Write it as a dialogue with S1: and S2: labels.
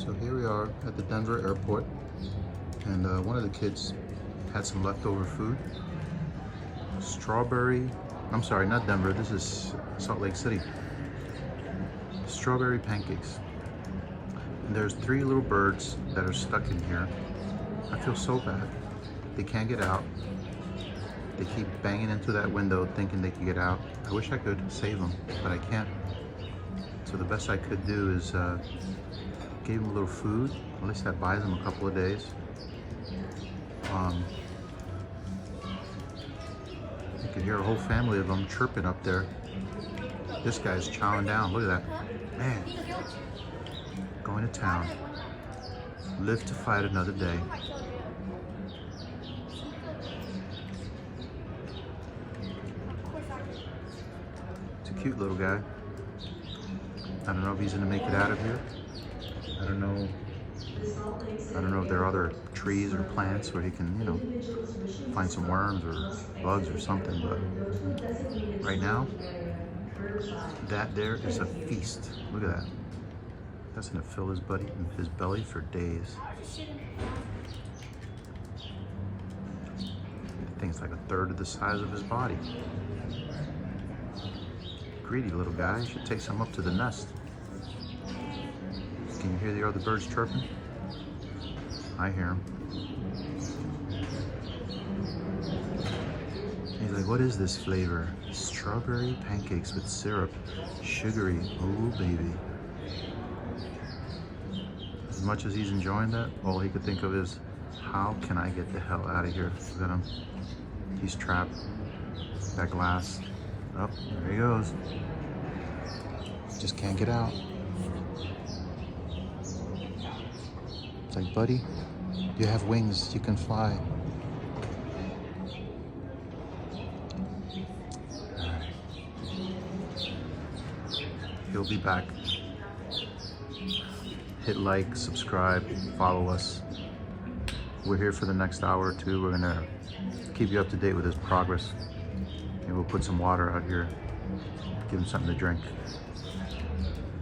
S1: So here we are at the Denver airport, and one of the kids had some leftover food. I'm sorry, not Denver, this is Salt Lake City. Strawberry pancakes. And there's 3 little birds that are stuck in here. I feel so bad. They can't get out. They keep banging into that window thinking they can get out. I wish I could save them, but I can't. So the best I could do is gave them a little food. At least that buys them a couple of days. You can hear a whole family of them chirping up there. This guy's chowing down. Look at that. Man, going to town. Live to fight another day. It's a cute little guy. I don't know if he's gonna make it out of here. I don't know if there are other trees or plants where he can, find some worms or bugs or something, but right now, that there is a feast. Look at that. That's gonna fill his belly for days. That thing's like 1/3 of the size of his body. Greedy little guy. You should take some up to the nest. Can you hear the other birds chirping? I hear them. He's like, what is this flavor? Strawberry pancakes with syrup. Sugary. Oh, baby. As much as he's enjoying that, all he could think of is, how can I get the hell out of here? Look at him. He's trapped. That glass. Oh, there he goes. Just can't get out. It's like, buddy, you have wings, you can fly. All right. He'll be back. Hit like, subscribe, follow us. We're here for the next hour or two. We're gonna keep you up to date with his progress. And we'll put some water out here, give him something to drink.